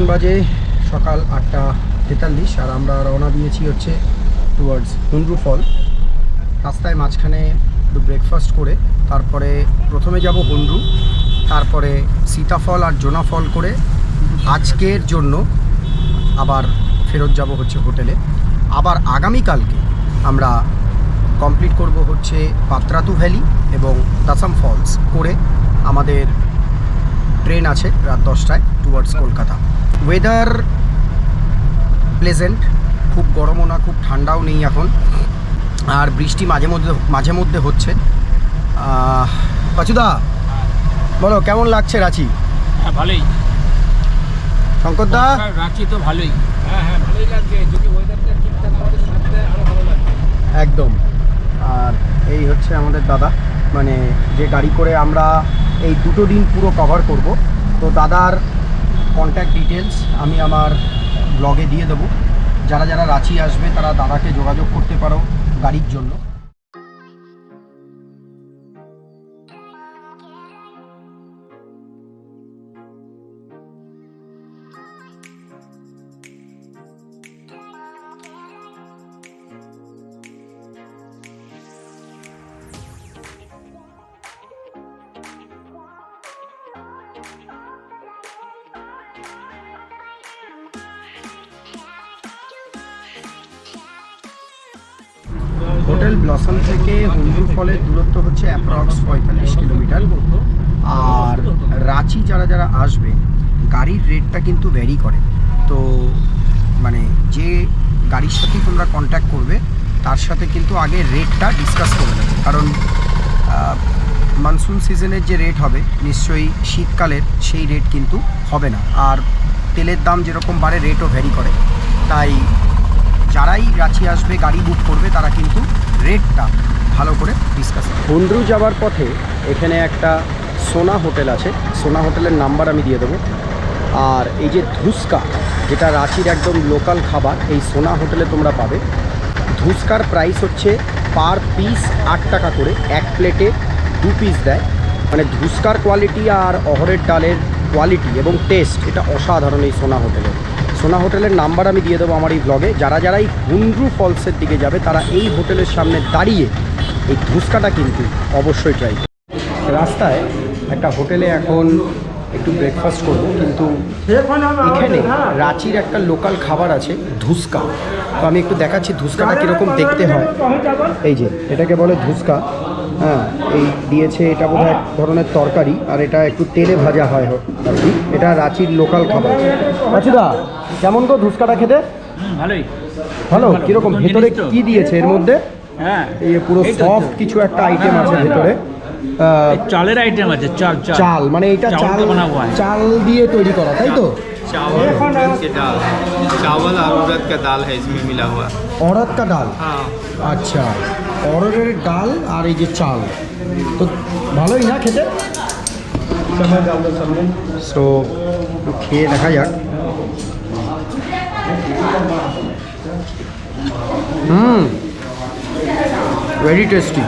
এখন বাজে সকাল 8:43 আর আমরা রওনা দিয়েছি হচ্ছে টুয়ার্ডস হুন্ড্রু ফল। রাস্তায় মাঝখানে একটু ব্রেকফাস্ট করে তারপরে প্রথমে যাব হুন্ড্রু, তারপরে সীতাফল আর জোনা ফল করে আজকের জন্য আবার ফেরত যাব হচ্ছে হোটেলে। আবার আগামীকালকে আমরা কমপ্লিট করব হচ্ছে পাত্রাতু ভ্যালি এবং দাসাম ফলস করে আমাদের ট্রেন আছে রাত 10টায় টুয়ার্ডস কলকাতা। ওয়েদার প্লেজেন্ট, খুব গরমও না খুব ঠান্ডাও নেই এখন, আর বৃষ্টি মাঝে মধ্যে হচ্ছে। পাচুদা বলো কেমন লাগছে রাঁচি? হ্যাঁ ভালোই। শঙ্করদা? রাঁচি তো ভালোই। হ্যাঁ ভালোই লাগছে, যদি ওয়েদারটা ঠিকঠাক আমাদের থাকতে আরও ভালো লাগবে একদম। আর এই হচ্ছে আমাদের দাদা, মানে যে গাড়ি করে আমরা এই দুটো দিন পুরো কভার করব। তো দাদার কন্ট্যাক্ট ডিটেলস আমি আমার ব্লগে দিয়ে দেবো। যারা যারা রাঁচি আসবে তারা দাদাকে যোগাযোগ করতে পারো গাড়ির জন্য। হোটেল ব্লসম থেকে হুন্ড্রু ফলের দূরত্ব হচ্ছে অ্যাপ্রক্স 45 কিলোমিটার। আর রাঁচি যারা যারা আসবে গাড়ির রেটটা কিন্তু ভ্যারি করে। তো মানে যে গাড়ির সাথে তোমরা কন্ট্যাক্ট করবে তার সাথে কিন্তু আগে রেটটা ডিসকাস করে নেবে, কারণ মনসুন সিজনের যে রেট হবে নিশ্চয়ই শীতকালের সেই রেট কিন্তু হবে না। আর তেলের দাম যেরকম বাড়ে রেটও ভ্যারি করে, তাই যারাই রাঁচি আসবে গাড়ি বুক করবে তারা কিন্তু রেটটা ভালো করে ডিসকাস করবে। হুন্ড্রু যাওয়ার পথে এখানে একটা সোনা হোটেল আছে, সোনা হোটেলের নাম্বার আমি দিয়ে দেবো। আর এই যে ধুসকা, যেটা রাঁচির একদম লোকাল খাবার, এই সোনা হোটেলে তোমরা পাবে। ধুসকার প্রাইস হচ্ছে পার পিস 8 টাকা করে, এক প্লেটে 2 পিস দেয়। মানে ধুসকার কোয়ালিটি আর অহরের ডালের কোয়ালিটি এবং টেস্ট এটা অসাধারণ এই সোনা হোটেলে। সোনা হোটেলের নাম্বার আমি দিয়ে দেবো আমার এই ব্লগে। যারাই হুন্ড্রু ফলসের দিকে যাবে তারা এই হোটেলের সামনে দাঁড়িয়ে এই ধুসকাটা কিন্তু অবশ্যই ট্রাই করবে। রাস্তায় একটা হোটেলে এখন একটু ব্রেকফাস্ট করবো, কিন্তু এখানে রাঁচির একটা লোকাল খাবার আছে ধুসকা। তো আমি একটু দেখাচ্ছি ধুসকাটা কীরকম দেখতে হয়। এই যে এটাকে বলে ধুসকা। হ্যাঁ, এই দিয়েছে, এটা বোধহয় এক ধরনের তরকারি, আর এটা একটু তেলে ভাজা হয় আর কি। এটা রাঁচির লোকাল খাবার। আচ্ছা কেমন তো ধুসকাটা খেতে? ভালোই। ভালো? কীরকম ভেতরে কী দিয়েছে এর মধ্যে? হ্যাঁ, এই পুরো সফট কিছু একটা আইটেম আছে ভেতরে। চালের আইটেম আছে, চাল মানে এটা চাল দিয়ে তৈরি করা, তাই তো? चावल के दाल, चावल और उड़द का दाल है इसमें मिला हुआ। অড়দ কা ডাল? हाँ, আচ্ছা, অড়দের ডাল আর এই যে চাল, তো ভালোই না খেতে? সো একটু খেয়ে দেখা যাক। ভেরি টেস্টি,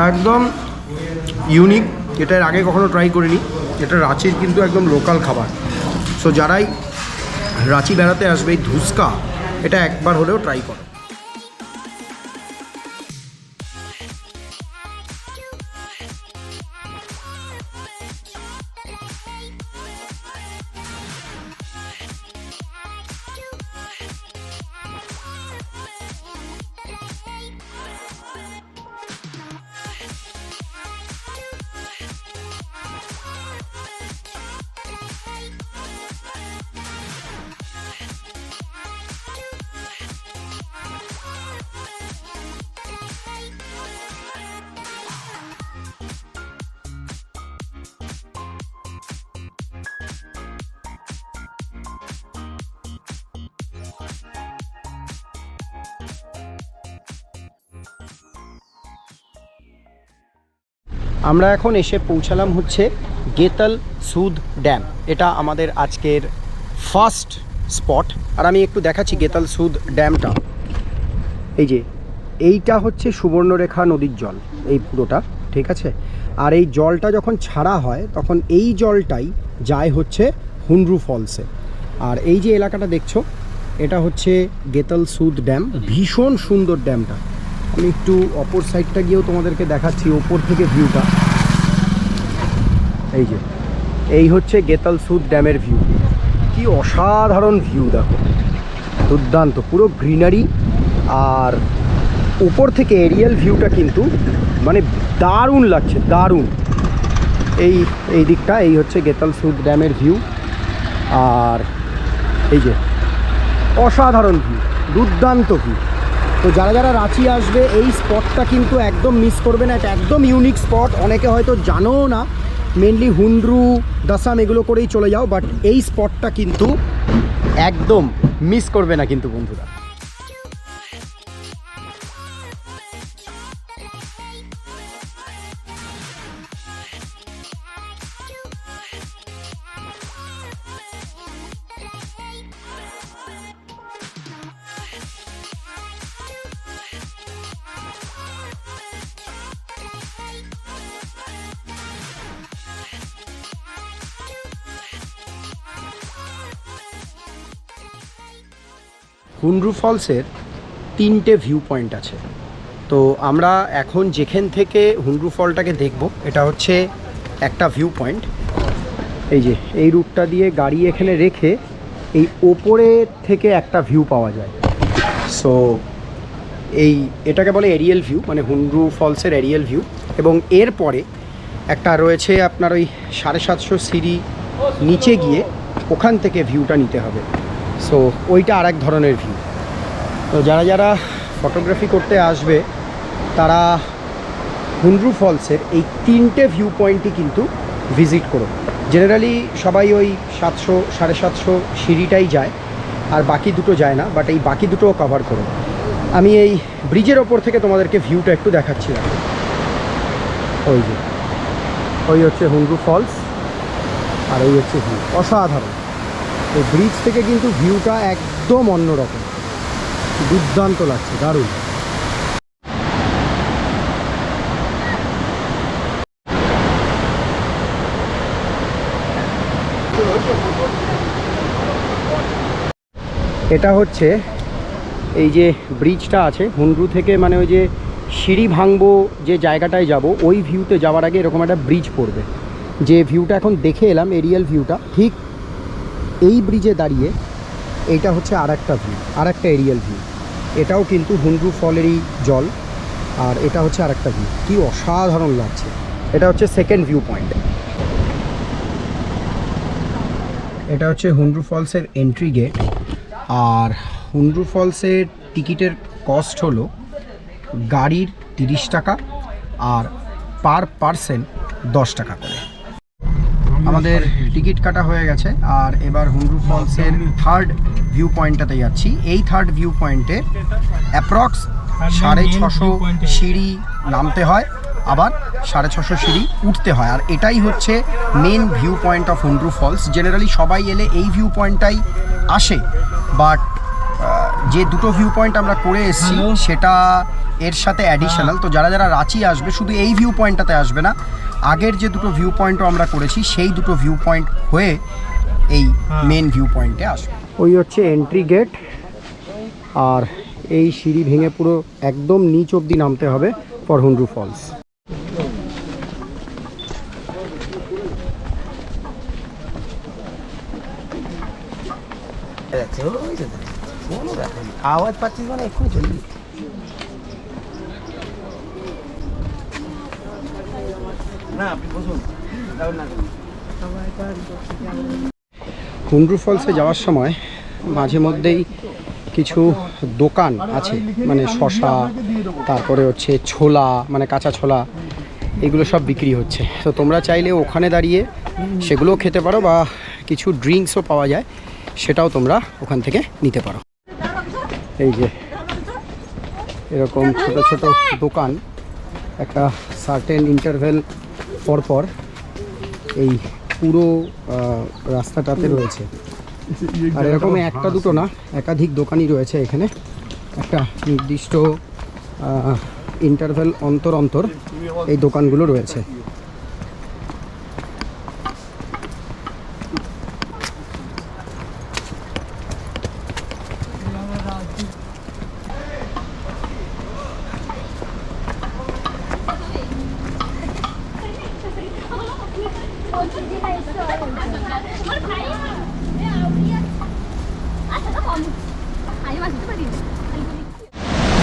একদম ইউনিক। এটা এর আগে কখনো ট্রাই করিনি। এটা রাঁচির কিন্তু একদম লোকাল খাবার। সো যারাই রাঁচি বেড়াতে আসবে এই ধুসকা এটা একবার হলেও ট্রাই করো। আমরা এখন এসে পৌঁছালাম হচ্ছে গেতাল সুদ ড্যাম। এটা আমাদের আজকের ফার্স্ট স্পট। আর আমি একটু দেখাচ্ছি গেতাল সুদ ড্যামটা। এই যে এইটা হচ্ছে সুবর্ণরেখা নদীর জল, এই পুরোটা, ঠিক আছে। আর এই জলটা যখন ছাড়া হয় তখন এই জলটাই যায় হচ্ছে হুন্ড্রু ফলসে। আর এই যে এলাকাটা দেখছো এটা হচ্ছে গেতালসুদ ড্যাম, ভীষণ সুন্দর ড্যামটা। আমি একটু অপর সাইডটা গিয়েও তোমাদেরকে দেখাচ্ছি ওপর থেকে ভিউটা। এই যে এই হচ্ছে গেতালসুদ ড্যামের ভিউ, কি অসাধারণ ভিউ দেখো, দুর্দান্ত, পুরো গ্রিনারি। আর উপর থেকে এরিয়াল ভিউটা কিন্তু মানে দারুণ লাগছে, দারুণ। এই দিকটা এই হচ্ছে গেতালসুদ ড্যামের ভিউ। আর এই যে অসাধারণ ভিউ, দুর্দান্ত ভিউ। তো যারা যারা রাঁচি আসবে এই স্পটটা কিন্তু একদম মিস করবে না, এটা একদম ইউনিক স্পট। অনেকে হয়তো জানোও না, মেনলি হুন্ড্রু দাসাম এগুলো করেই চলে যাও, বাট এই স্পটটা কিন্তু একদম মিস করবে না কিন্তু বন্ধুরা। হুন্ড্রু ফলসের 3টে ভিউ পয়েন্ট আছে। তো আমরা এখন যেখান থেকে হুন্ড্রু ফলটাকে দেখব এটা হচ্ছে একটা ভিউ পয়েন্ট। এই যে এই রুটটা দিয়ে গাড়ি এখানে রেখে এই ওপরের থেকে একটা ভিউ পাওয়া যায়। সো এটাকে বলে এরিয়াল ভিউ, মানে হুন্ড্রু ফলসের এরিয়াল ভিউ। এবং এরপরে একটা রয়েছে আপনার ওই 750 সিঁড়ি নিচে গিয়ে ওখান থেকে ভিউটা নিতে হবে। সো ওইটা আর এক ধরনের ভিউ। তো যারা যারা ফটোগ্রাফি করতে আসবে তারা হুন্ড্রু ফলসের এই 3টে ভিউ পয়েন্টই কিন্তু ভিজিট করো। জেনারেলি সবাই ওই 700-750 সিঁড়িটাই যায়, আর বাকি দুটো যায় না, বাট এই বাকি দুটোও কভার করো। আমি এই ব্রিজের ওপর থেকে তোমাদেরকে ভিউটা একটু দেখাচ্ছিলাম। ওই হচ্ছে হুন্ড্রু ফলস, আর এই হচ্ছে ভিউ, অসাধারণ। এই ব্রিজ থেকে কিন্তু ভিউটা একদম অন্যরকম, দুর্দান্ত লাগছে, দারুণ। এটা হচ্ছে এই যে ব্রিজটা আছে হুন্ড্রু থেকে, মানে ওই যে সিঁড়ি ভাঙবো যে জায়গাটায় যাব ওই ভিউতে যাওয়ার আগে এরকম একটা ব্রিজ পড়বে। যে ভিউটা এখন দেখে এলাম এরিয়াল ভিউটা, ঠিক এই ব্রিজে দাঁড়িয়ে এইটা হচ্ছে আর একটা ভিউ, আর একটা এরিয়াল ভিউ। এটাও কিন্তু হুন্ড্রু ফলেরই জল, আর এটা হচ্ছে আর একটা ভিউ, কি অসাধারণ লাগছে। এটা হচ্ছে সেকেন্ড ভিউ পয়েন্ট। এটা হচ্ছে হুন্ড্রু ফলসের এন্ট্রি গেট। আর হুন্ড্রু ফলসের টিকিটের কস্ট হলো গাড়ির 30 টাকা আর পার পারসন 10 টাকা করে। আমাদের টিকিট কাটা হয়ে গেছে, আর এবার হুন্ড্রু ফলসের থার্ড ভিউ পয়েন্টটাতে যাচ্ছি। এই থার্ড ভিউ পয়েন্টে অ্যাপ্রক্স 650 সিঁড়ি নামতে হয়, আবার 650 সিঁড়ি উঠতে হয়। আর এটাই হচ্ছে main view point of Hundru Falls. Generally সবাই এলে এই ভিউ পয়েন্টটাই আসে, বাট যে দুটো ভিউ পয়েন্ট আমরা করে এসেছি সেটা এর সাথে অ্যাডিশনাল। তো যারা যারা রাঁচি আসবে শুধু এই ভিউ পয়েন্টটাতে আসবে না, আগের যে দুটো ভিউ পয়েন্টও আমরা করেছি সেই দুটো ভিউ পয়েন্ট হয়ে এই মেন ভিউ পয়েন্টে আসবে। ওই হচ্ছে এন্ট্রি গেট, আর এই সিঁড়ি ভেঙে পুরো একদম নিচ অবধি নামতে হবে ফর হুন্ড্রু ফলস। আওয়াজ পাচ্ছিস মানে এক্ষুনি চলবি। হুন্ড্রু ফলসে যাওয়ার সময় মাঝে মধ্যেই কিছু দোকান আছে, মানে শশা, তারপরে হচ্ছে ছোলা, মানে কাঁচা ছোলা, এগুলো সব বিক্রি হচ্ছে। তো তোমরা চাইলে ওখানে দাঁড়িয়ে সেগুলোও খেতে পারো, বা কিছু ড্রিঙ্কসও পাওয়া যায়, সেটাও তোমরা ওখান থেকে নিতে পারো। এই যে এরকম ছোট ছোট দোকান একটা সার্টেন ইন্টারভেল পরপর এই পুরো রাস্তাটাতে রয়েছে। আর এরকম একটা দুটো না, একাধিক দোকানই রয়েছে এখানে। একটা নির্দিষ্ট ইন্টারভেল অন্তর অন্তর এই দোকানগুলো রয়েছে।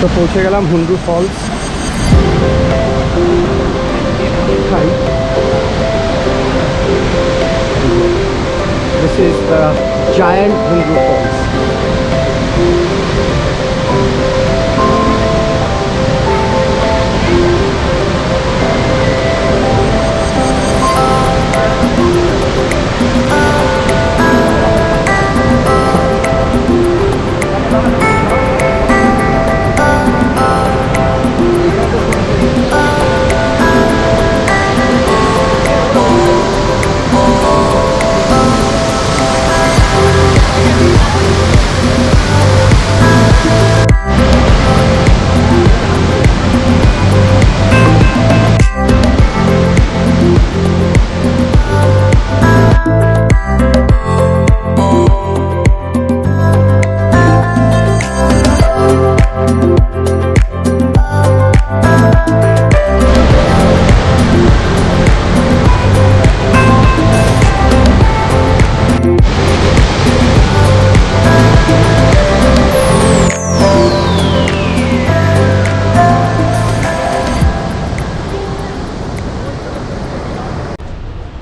তো পৌঁছে গেলাম Hundru falls. This is the giant Hundru Falls.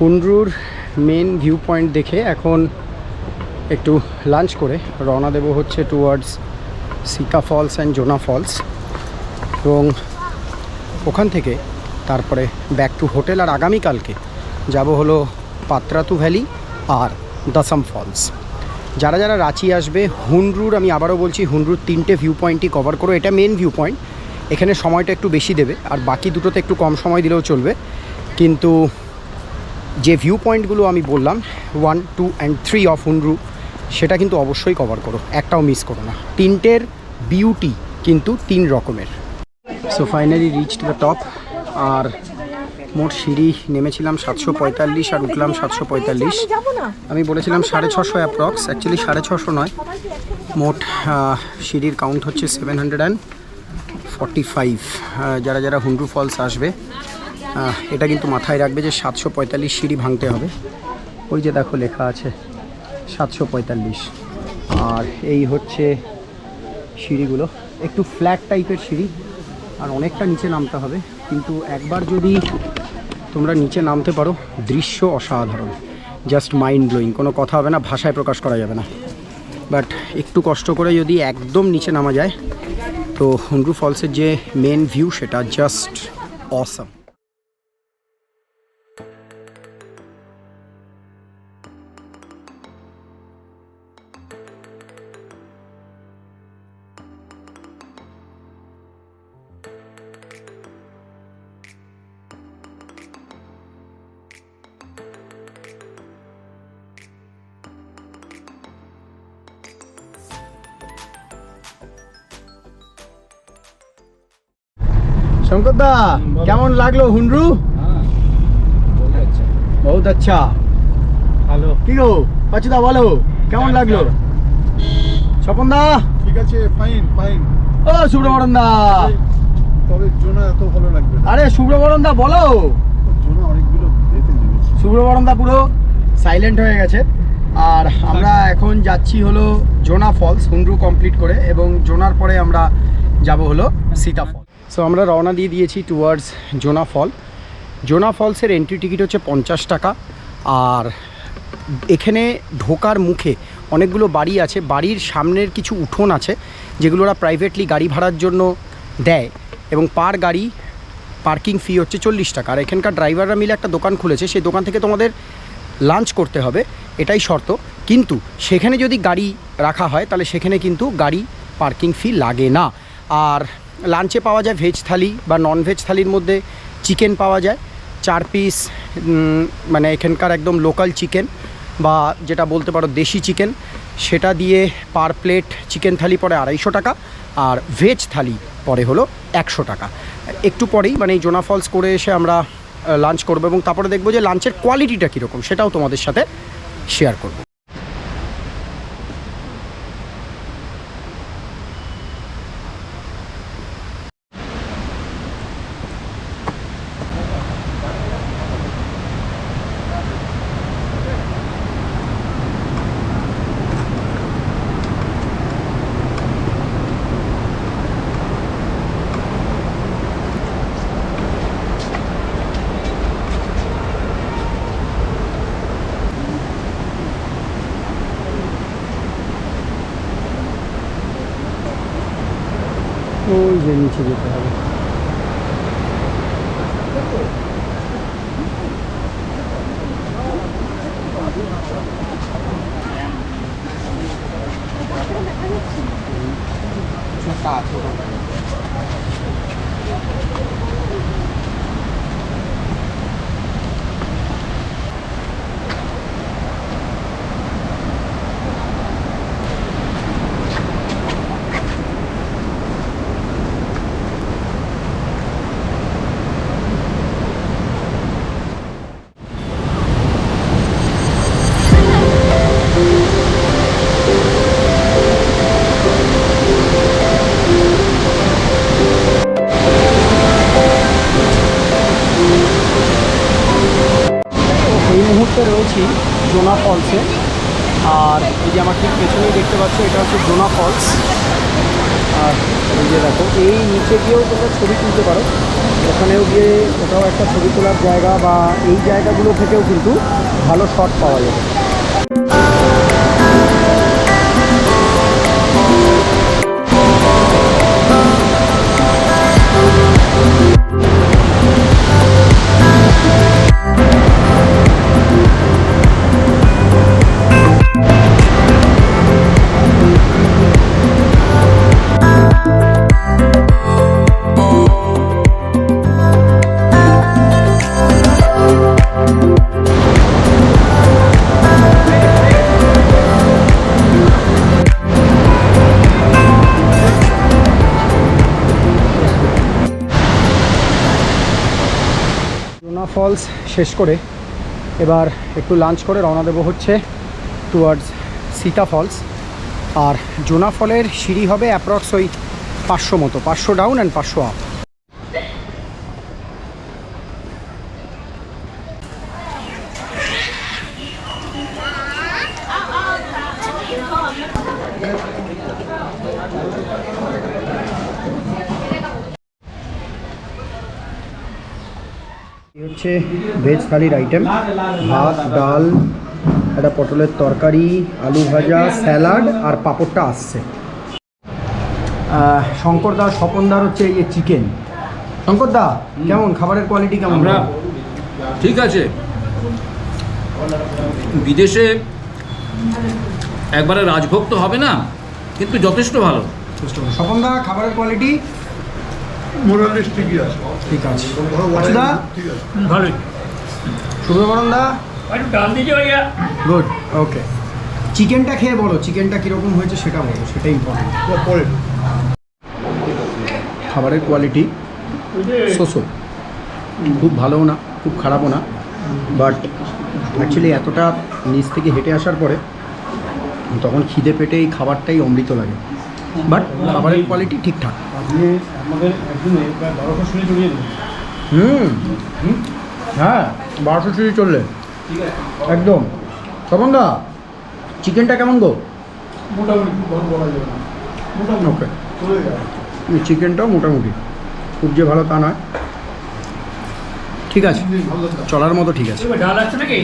হুন্ড্রুর মেন ভিউ পয়েন্ট দেখে এখন একটু লাঞ্চ করে রওনা দেব হচ্ছে towards Sita falls and Jonha falls, এবং ওখান থেকে তারপরে ব্যাক টু হোটেল। আর আগামীকালকে যাব হলো পাত্রাতু ভ্যালি আর দশম ফলস। যারা যারা রাঁচি আসবে, হুন্ড্রুর, আমি আবারও বলছি, হুন্ড্রুর 3টে ভিউ পয়েন্টই কভার করো। এটা মেন ভিউ পয়েন্ট, এখানে সময়টা একটু বেশি দেবে, আর বাকি দুটোতে একটু কম সময় দিলেও চলবে। কিন্তু যে ভিউ পয়েন্টগুলো আমি বললাম 1, 2 অ্যান্ড 3 অফ হুন্ড্রু, সেটা কিন্তু অবশ্যই কভার করো, একটাও মিস করো না। 3টের বিউটি কিন্তু 3 রকমের। So finally reached the top. আর মোট সিঁড়ি নেমেছিলাম 745 আর উঠলাম 745। আমি বলেছিলাম 650 অ্যাপ্রক্স, অ্যাকচুয়ালি 650 নয়, মোট সিঁড়ির কাউন্ট হচ্ছে 745। যারা যারা হুন্ড্রু ফলস আসবে এটা কিন্তু মাথায় রাখবে যে 745 সিঁড়ি ভাঙতে হবে। ওই যে দেখো লেখা আছে 745। আর এই হচ্ছে সিঁড়িগুলো, একটু ফ্ল্যাট টাইপের সিঁড়ি, আর অনেকটা নিচে নামতে হবে। কিন্তু একবার যদি তোমরা নিচে নামতে পারো, দৃশ্য অসাধারণ, জাস্ট মাইন্ড ব্লোয়িং, কোনো কথা হবে না, ভাষায় প্রকাশ করা যাবে না। বাট একটু কষ্ট করে যদি একদম নিচে নামা যায়, তো হুন্ড্রু ফলসের যে মেন ভিউ সেটা জাস্ট অসাম। শঙ্কর দা, কেমন লাগলো হুন্ড্রু? বহুত আচ্ছা। হ্যালো, কি গো পাচুদা, বলো কেমন লাগলো? স্বপন দা? ঠিক আছে, ফাইন ফাইন। ও সুব্রমণন দা, তবে জোনা এত ভালো লাগবে না। আরে সুব্রমণন দা বলো। জোনা অনেকগুলো যেতে নেমেছে। সুব্রমণন দা পুরো সাইলেন্ট হয়ে গেছে। আর আমরা এখন যাচ্ছি হলো জোনা ফলস, হুন্ড্রু কমপ্লিট করে, এবং জোনার পরে আমরা যাব হলো সীতা ফল। সো আমরা রওনা দিয়ে দিয়েছি টুয়ার্ডস জোনা ফল। জোনা ফলসের এন্ট্রি টিকিট হচ্ছে 50 টাকা। আর এখানে ঢোকার মুখে অনেকগুলো বাড়ি আছে, বাড়ির সামনের কিছু উঠোন আছে যেগুলো ওরা প্রাইভেটলি গাড়ি ভাড়ার জন্য দেয়, এবং পার গাড়ি পার্কিং ফি হচ্ছে 40 টাকা। আর এখানকার ড্রাইভাররা মিলে একটা দোকান খুলেছে, সেই দোকান থেকে তোমাদের লাঞ্চ করতে হবে, এটাই শর্ত। কিন্তু সেখানে যদি গাড়ি রাখা হয় তাহলে সেখানে কিন্তু গাড়ি পার্কিং ফি লাগে না। আর লাঞ্চে পাওয়া যায় ভেজ থালি বা নন ভেজ থালির মধ্যে চিকেন পাওয়া যায় 4 পিস, মানে এখানকার একদম লোকাল চিকেন বা যেটা বলতে পারো দেশি চিকেন, সেটা দিয়ে পার প্লেট চিকেন থালি পড়ে 250 টাকা, আর ভেজ থালি পড়ে হলো 100 টাকা। একটু পরেই মানে এই জোনা ফলস করে এসে আমরা লাঞ্চ করবো, এবং তারপরে দেখবো যে লাঞ্চের কোয়ালিটিটা কীরকম সেটাও তোমাদের সাথে শেয়ার করব। যে নিচে যেতে হবে। এই মুহূর্তে রয়েছি জোনা ফলসে, আর এই যে আমার ঠিক পেছনেই দেখতে পাচ্ছ এটা হচ্ছে জোনা ফলস। আর এই যে দেখো এই নিচে গিয়েও তোমরা ছবি তুলতে পারো, ওখানেও গিয়ে ওটাও একটা ছবি তোলার জায়গা, বা এই জায়গাগুলো থেকেও কিন্তু ভালো শট পাওয়া যাবে। জোনা ফলস শেষ করে এবার একটু লাঞ্চ করে রওনা দেবো হচ্ছে টুয়ার্ডস সীতা ফলস। আর জোনা ফলের সিঁড়ি হবে অ্যাপ্রক্স ওই 500 মতো, 500 ডাউন অ্যান্ড 500 আপ। হচ্ছে ভেজ থালির আইটেম, ভাত, ডাল, একটা পটলের তরকারি, আলু ভাজা, স্যালাড আর পাঁপড়টা আসছে। শঙ্করদা, স্বপনদার হচ্ছে এই চিকেন। শঙ্করদা কেমন খাবারের কোয়ালিটি কেমন? আমরা ঠিক আছে, বিদেশে একবারে রাজভোগ তো হবে না, কিন্তু যথেষ্ট ভালো। স্বপনদা খাবারের কোয়ালিটি মোরালি ঠিকই আছে। ঠিক আছে। আচ্ছা ঠিক আছে। ভালোই। সুব্রমণন দা একটু ডাল দিয়েছে ভাইয়া। গুড, ওকে। চিকেনটা খেয়ে বলো চিকেনটা কীরকম হয়েছে সেটা বলো, সেটাই ইম্পর্টেন্ট। পরে খাবারের কোয়ালিটি সোসো, খুব ভালোও না খুব খারাপও না, বাট অ্যাকচুয়ালি এতটা নিচ থেকে হেঁটে আসার পরে তখন খিদে পেটে এই খাবারটাই অমৃত লাগে, বাট খাবারের কোয়ালিটি ঠিকঠাক। আমাদের একদিনে প্রায় 1200 সিঁড়ি চড়িয়ে দিন। হ্যাঁ 1200 সিঁড়ি চললে একদম। স্বপনদা চিকেনটা কেমন গো? মোটামুটি বলা যাবে না, মোটামুটি ওকে, চলে যায়। চিকেনটাও মোটামুটি, খুব যে ভালো তা নয়, ঠিক আছে, চলার মতো ঠিক আছে। ডাল আছে নাকি?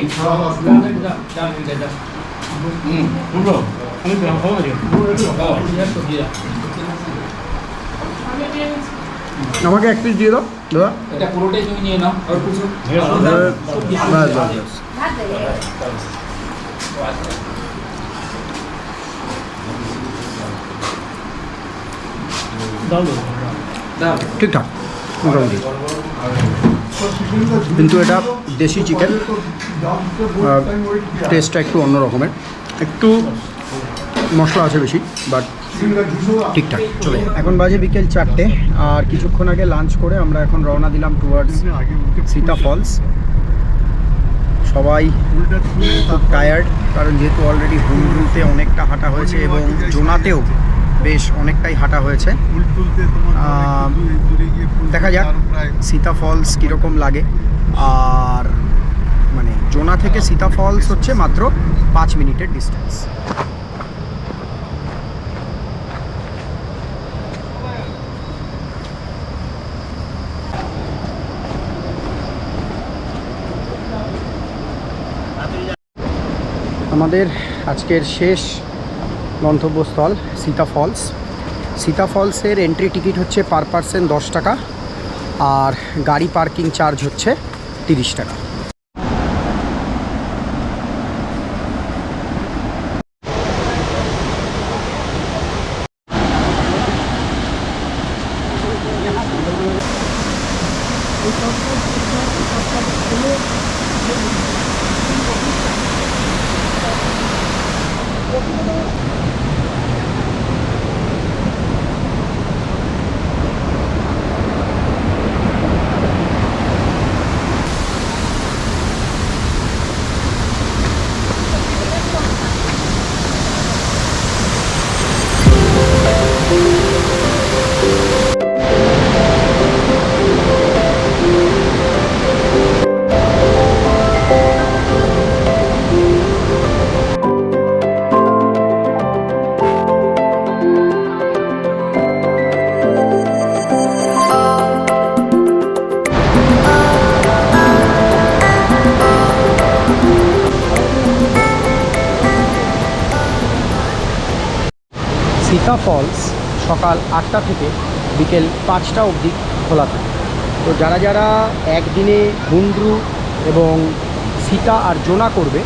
আমাকে এক পিস দিয়ে দাও দাদা। এটা পুরোটাই তুমি নিয়ে নাও। আর কিছু বাস বাস বাস। ঠিকঠাক মোটামুটি, কিন্তু এটা দেশি চিকেন, টেস্টটা একটু অন্য রকমের, একটু মশলা আছে বেশি, বাট ঠিকঠাক চলে। এখন বাজে বিকেল 4টে, আর কিছুক্ষণ আগে লাঞ্চ করে আমরা এখন রওনা দিলাম টুয়ার্ডস সীতা ফলস। সবাই খুব টায়ার্ড, কারণ যেহেতু অলরেডি হুমরুতে অনেকটা হাঁটা হয়েছে এবং জোনাতেও বেশ অনেকটাই হাঁটা হয়েছে। দেখা যাক সীতা ফলস কীরকম লাগে। আর মানে জোনা থেকে সীতা ফলস হচ্ছে মাত্র 5 মিনিটের ডিস্টেন্স। আমাদের আজকের শেষ গন্তব্যস্থল সীতা ফলস। সীতা ফলসের এন্ট্রি টিকিট হচ্ছে পার পার্সন 10 টাকা, আর গাড়ি পার্কিং চার্জ হচ্ছে 30 টাকা। সীতা ফলস সকাল 8টা থেকে বিকেল 5টা অবধি খোলা থাকে। তো যারা যারা একদিনে হুন্ড্রু এবং সীতা আর জোনা করবে,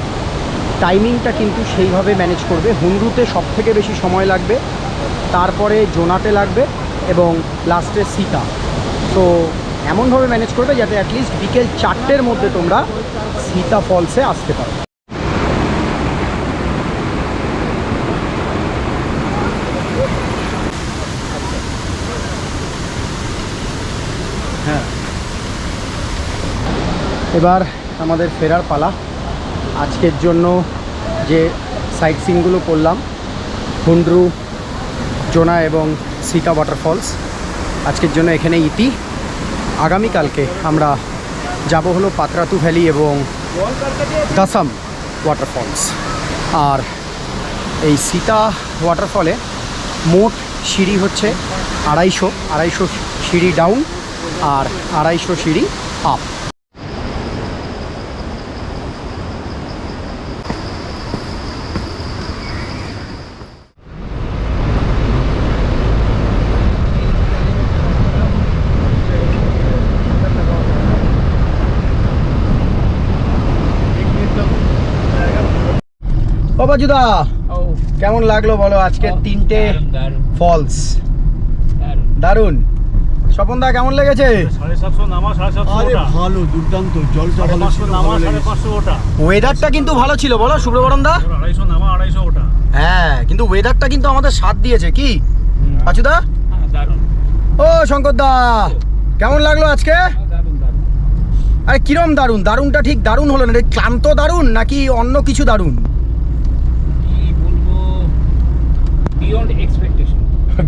টাইমিংটা কিন্তু সেইভাবে ম্যানেজ করবে। হুন্ড্রুতে সবথেকে বেশি সময় লাগবে, তারপরে জোনাতে লাগবে এবং লাস্টে সীতা। তো এমনভাবে ম্যানেজ করবে যাতে অ্যাটলিস্ট বিকেল 4টের মধ্যে তোমরা সীতা ফলসে আসতে পারো। হ্যাঁ, এবার আমাদের ফেরার পালা। আজকের জন্য যে সাইট সিনগুলো করলাম, হুন্ড্রু, জোনা এবং সীতা ওয়াটারফলস, আজকের জন্য এখানে ইতি। আগামীকালকে আমরা যাব হলো পাতরাতু ভ্যালি এবং দাসাম ওয়াটারফলস। আর এই সীতা ওয়াটারফলে মোট সিঁড়ি হচ্ছে 250 সিঁড়ি ডাউন আর 250 সিঁড়ি আপ। ও বাজুদা, কেমন লাগলো বলো আজকে 3টে ফলস? দারুণ। স্বপনদা কেমন লেগেছে? 750 নামা 750 আরে ওটা। ভালো, দুর্দান্ত, জলটা ভালো ছিল, নামা ভালো লেগেছে। 550 ওটা। ওয়েদারটা কিন্তু ভালো ছিল বলো শুভ্রবরণদা? 250 নামা 250 ওটা। হ্যাঁ, কিন্তু ওয়েদারটা কিন্তু আমাদের সাথ দিয়েছে কি বাচুদা? দারুণ ও শঙ্করদা, কেমন লাগলো আজকে? দারুণ দারুণ। আরে কিরম দারুণ? দারুণটা ঠিক দারুণ হলো না, এটা ক্লান্ত দারুণ নাকি অন্য কিছু দারুণ? কি বলবো, বিয়ন্ড এক্সপেকটেশন।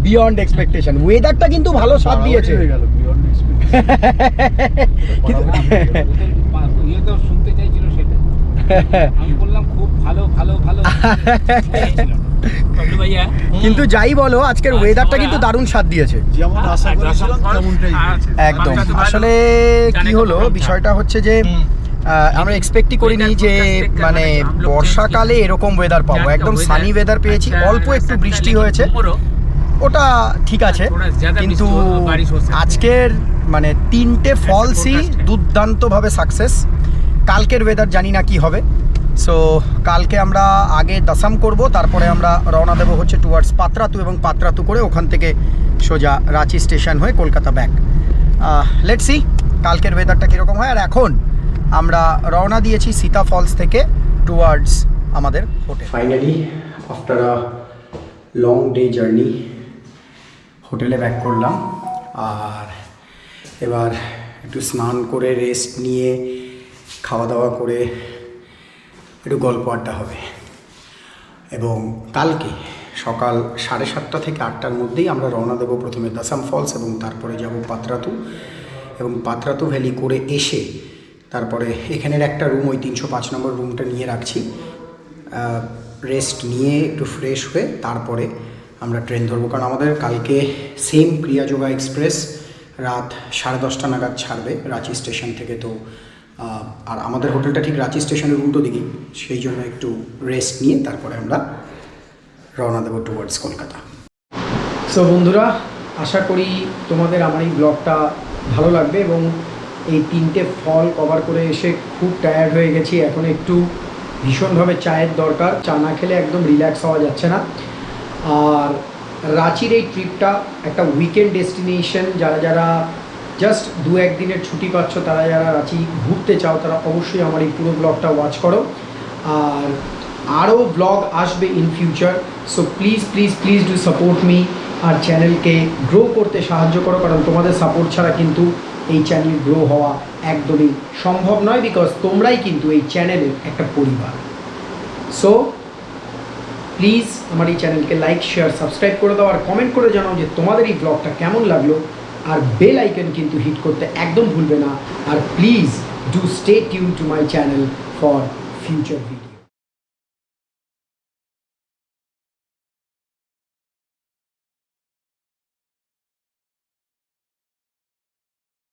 Beyond expectation. ওয়েদারটা কিন্তু ভালো সাথ দিয়েছে। হয়ে গেল, beyond expectation। ইয়ে তো শুনতে চাইছিল সেটা, আমি বললাম খুব ভালো ভালো ভালো বাবলু ভাইয়া। কিন্তু যাই বলো, আজকের ওয়েদারটা কিন্তু দারুণ সাথ দিয়েছে। যেমন আশা করেছিলাম তেমনটাই হয়েছে। একদম। আসলে কি হলো, বিষয়টা হচ্ছে যে আমরা এক্সপেক্টই করিনি যে মানে বর্ষাকালে এরকম ওয়েদার পাবো। একদম সানি ওয়েদার পেয়েছি, অল্প একটু বৃষ্টি হয়েছে, ওটা ঠিক আছে। কিন্তু আজকের মানে 3টে ফলসই দুর্দান্তভাবে সাকসেস। কালকের ওয়েদার জানি না কি হবে। সো কালকে আমরা আগে দাসাম করব, তারপরে আমরা রওনা দেবো হচ্ছে টুয়ার্ডস পাতরাতু, এবং পাতরাতু করে ওখান থেকে সোজা রাঁচি স্টেশন হয়ে কলকাতা ব্যাক। লেটস সি কালকের ওয়েদারটা কীরকম হয়। আর এখন আমরা রওনা দিয়েছি সীতা ফলস থেকে টুয়ার্ডস আমাদের hotel. Finally after a long day journey হোটেলে ব্যাক করলাম। আর এবার একটু স্নান করে রেস্ট নিয়ে খাওয়া দাওয়া করে একটু গল্প আড্ডা হবে। এবং কালকে সকাল 7:30 থেকে 8টার মধ্যেই আমরা রওনা দেবো প্রথমে দাসাম ফলস এবং তারপরে যাব পাতরাতু, এবং পাতরাতু ভ্যালি করে এসে তারপরে এখানের একটা রুম, ওই 305 নম্বর রুমটা নিয়ে রাখছি। রেস্ট নিয়ে একটু ফ্রেশ হয়ে তারপরে আমরা ট্রেন ধরবো, কারণ আমাদের কালকে সেম প্রিয়াযোগা এক্সপ্রেস রাত 10:30 নাগাদ ছাড়বে রাঁচি স্টেশন থেকে। তো আর আমাদের হোটেলটা ঠিক রাঁচি স্টেশনের উল্টো দিকেই, সেই জন্য একটু রেস্ট নিয়ে তারপরে আমরা রওনা দেবো টুয়ার্ডস কলকাতা। সো বন্ধুরা, আশা করি তোমাদের আমার এই ব্লগটা ভালো লাগবে এবং এই 3টে ফল কভার করে এসে খুব টায়ার্ড হয়ে গেছি। এখন একটু ভীষণভাবে চায়ের দরকার, চা না খেলে একদম রিল্যাক্স হওয়া যাচ্ছে না। আর রাঁচির এই ট্রিপটা একটা উইকেন্ড ডেস্টিনেশন, যারা জাস্ট 2-1 দিনের ছুটি পাচ্ছ, তারা যারা রাঁচি ঘুরতে চাও তারা অবশ্যই আমার এই পুরো ব্লগটা ওয়াচ করো। আর আরও ব্লগ আসবে in future, so please do support me. আর চ্যানেলকে গ্রো করতে সাহায্য করো, কারণ তোমাদের সাপোর্ট ছাড়া কিন্তু এই চ্যানেল গ্রো হওয়া একদমই সম্ভব নয়, বিকজ তোমরাই কিন্তু এই চ্যানেলের একটা পরিবার। সো প্লিজ আমার এই চ্যানেলকে লাইক, শেয়ার, সাবস্ক্রাইব করে দাও, আর কমেন্ট করে জানাও যে তোমাদের এই ব্লগটা কেমন লাগলো। আর বেল আইকন কিন্তু হিট করতে একদম ভুলবে না। আর please do stay tune to my channel for future videos.